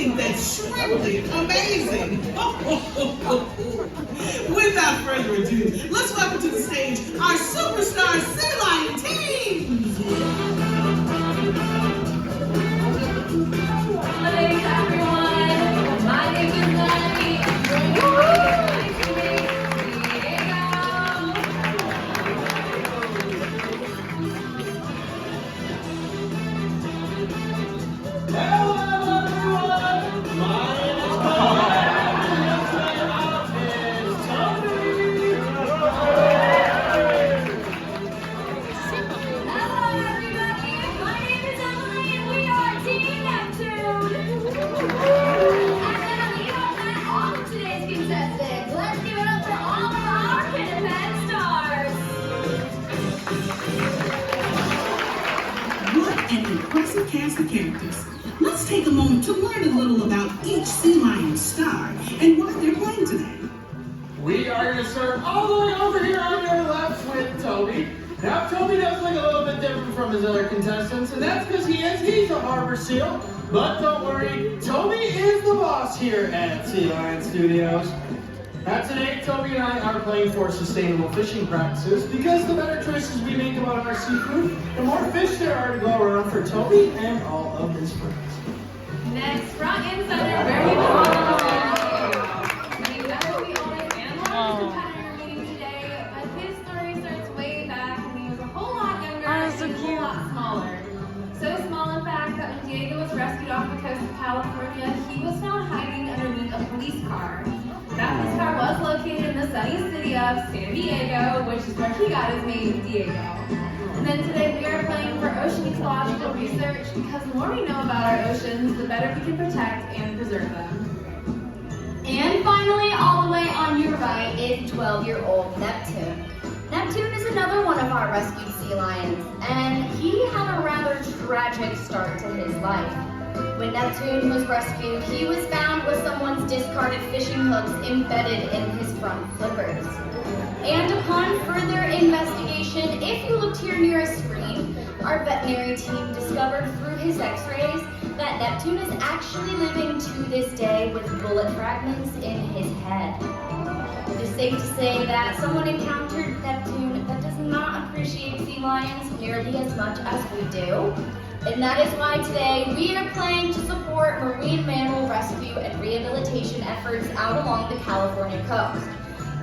think that's truly amazing. Without further ado, let's welcome to the stage our superstar sea lion team. Thanks everyone. My name is Lenny. An impressive cast of characters. Let's take a moment to learn a little about each sea lion star and what they're playing today. We are going to start all the way over here on your left with Toby. Now Toby does look a little bit different from his other contestants, and that's because he's a harbor seal. But don't worry, Toby is the boss here at Sea Lion Studios. Now today, Toby and I are playing for sustainable fishing practices because the better choices we make about our seafood, the more fish there are to go around for Toby and all of his friends. Next, front and center, very well. We always analyzed the competitor meeting today, but his story starts way back when he was a whole lot younger and a whole lot smaller. So small, in fact, that when Diego was rescued off the coast of California, he was found hiding underneath a police car. That police car was located in the sunny city of San Diego, which is where he got his name, Diego. And then today we are playing for ocean ecological research because the more we know about our oceans, the better we can protect and preserve them. And finally, all the way on your right is 12-year-old Neptune. Neptune is another one of our rescued sea lions, and he had a rather tragic start to his life. When Neptune was rescued, he was found with someone's discarded fishing hooks embedded in his front flippers. And upon further investigation, if you looked here near a screen, our veterinary team discovered through his x-rays that Neptune is actually living to this day with bullet fragments in his head. It is safe to say that someone encountered Neptune that does not appreciate sea lions nearly as much as we do. And that is why today we are playing to support marine mammal rescue and rehabilitation efforts out along the California coast.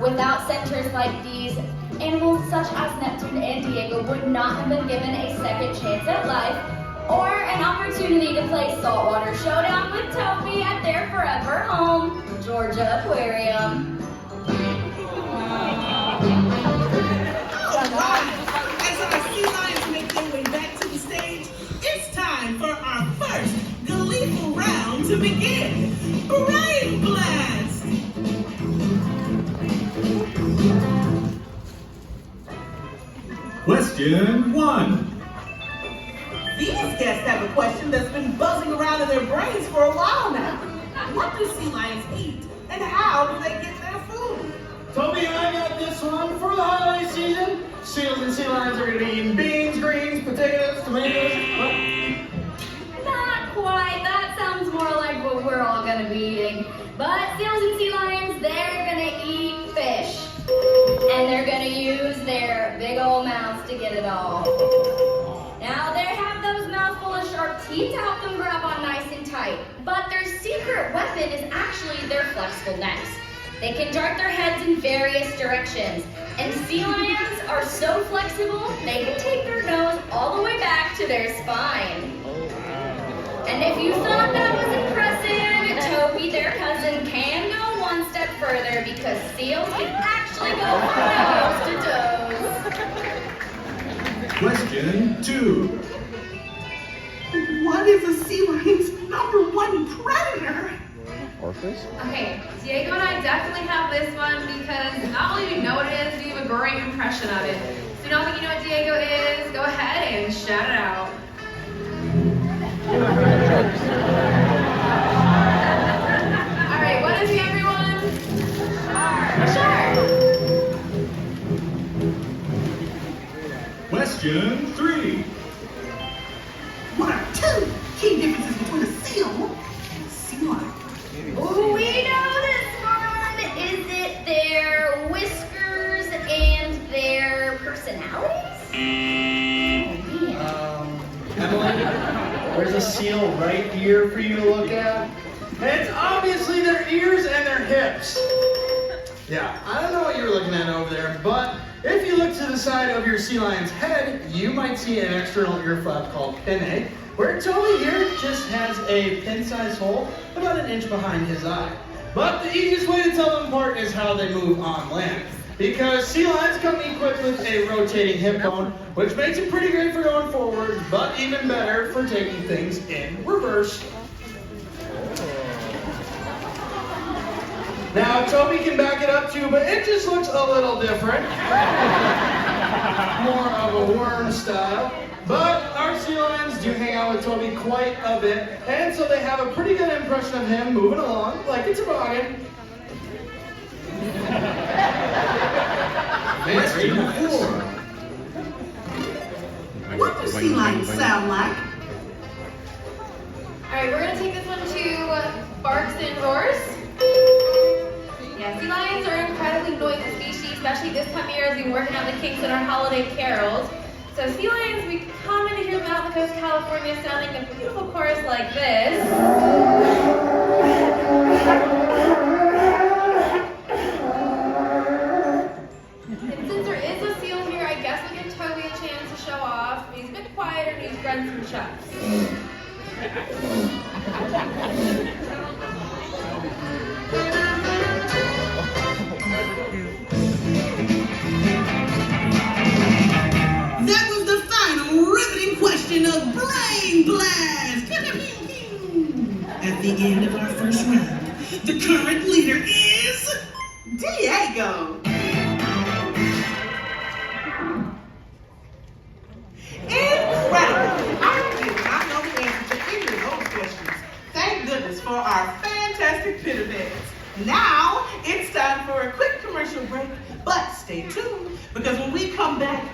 Without centers like these, animals such as Neptune and Diego would not have been given a second chance at life or an opportunity to play saltwater showdown with Toby at their forever home, Georgia Aquarium. As our sea lions make their way back to the stage, it's time for our first gleeful round to begin. Brain Blast! Question 1. These guests have a question that's been buzzing around in their brains for a while now. What do sea lions eat, and how do they get their food? Toby and I got this one for the holiday season. Seals and sea lions are going to be eating beans, greens, potatoes, tomatoes. Not quite. That sounds more like what we're all going to be eating. But seals and sea lions, they're going to eat fish. And they're going to use their big old mouths to get it all. Now, they have those mouthful of sharp teeth to help them grab on nice and tight. But their secret weapon is actually their flexible necks. They can dart their heads in various directions. And sea lions are so flexible, they can take their nose all the way back to their spine. And if you thought that was impressive, Toby, their cousin, can go one step further because seals can actually go from nose to toes. Question 2. What is a sea lion's #1 predator? Okay, Diego and I definitely have this one because not only do you know what it is, you have a great impression of it. So if you don't think you know what Diego is, go ahead and shout it out. All right, what is he, everyone? Sure. Question 3. What are two key differences between a seal and a sea lion? here for you to look at. And it's obviously their ears and their hips. Yeah, I don't know what you're looking at over there, but if you look to the side of your sea lion's head, you might see an external ear flap called pinnae, where Toby here just has a pin-sized hole about an inch behind his eye. But the easiest way to tell them apart is how they move on land. Because sea lions come equipped with a rotating hip bone, which makes it pretty great for going forward, but even better for taking things in reverse. Now, Toby can back it up too, but it just looks a little different. More of a worm style. But our sea lions do hang out with Toby quite a bit, and so they have a pretty good impression of him moving along like a toboggan. Question 4. What do sea lions sound like? Alright, we're gonna take this one to barks and roars. Yeah, sea lions are an incredibly noisy species, especially this time of year as we're working out the kinks in our holiday carols. So sea lions, we commonly hear them out on the coast of California sounding a beautiful chorus like this. And since there is a seal here, I guess we'll give Toby a chance to show off. He's a bit quieter and he's grunts and chucks. That was the final riveting question of Brain Blast! At the end of our first round, the current leader is Diego. Incredible! I did not know the answer to either of those questions. Thank goodness for our fantastic pit events. Now, it's time for a quick commercial break, but stay tuned, because when we come back,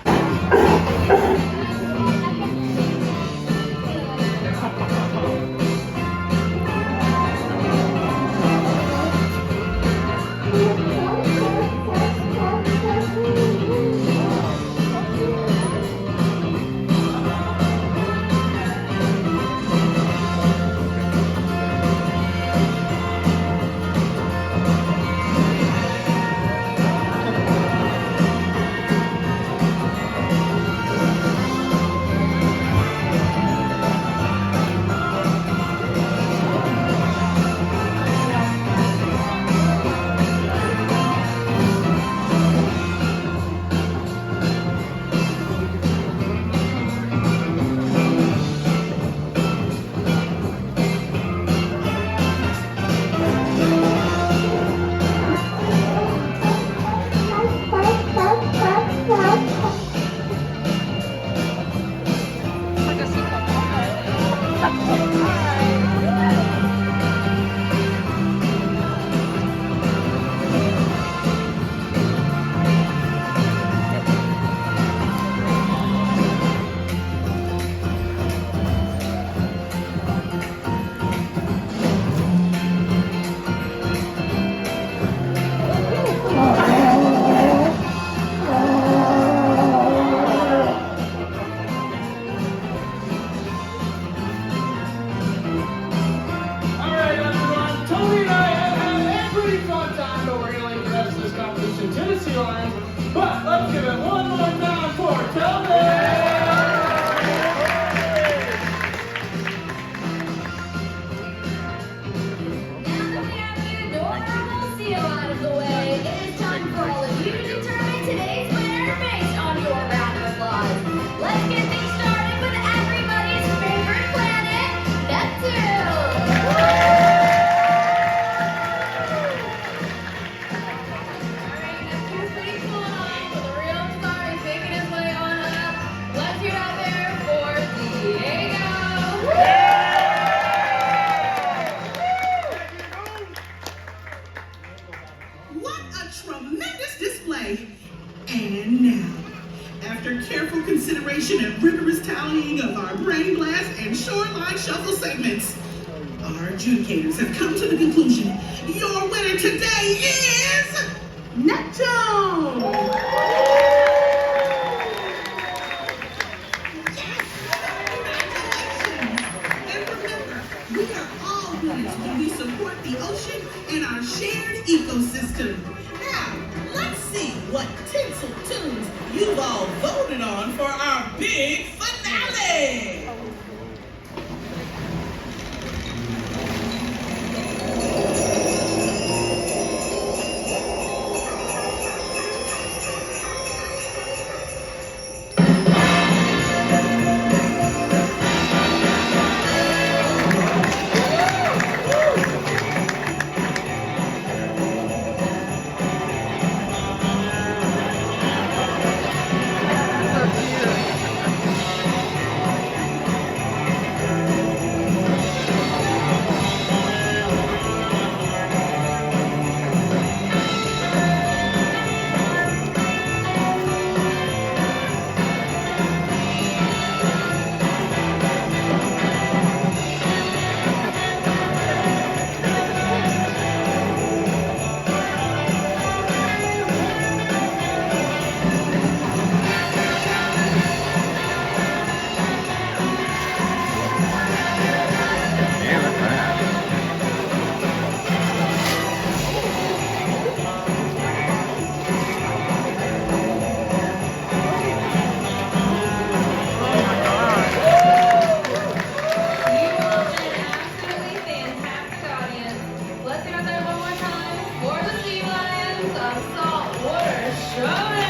and rigorous tallying of our Brain Blast and Shoreline Shuffle segments, our adjudicators have come to the conclusion your winner today is Neptune! Yes! Congratulations! And remember, we we support the ocean and our shared ecosystem. Now, let's see what tinsel tunes you've all voted on for our big finale. Showdown!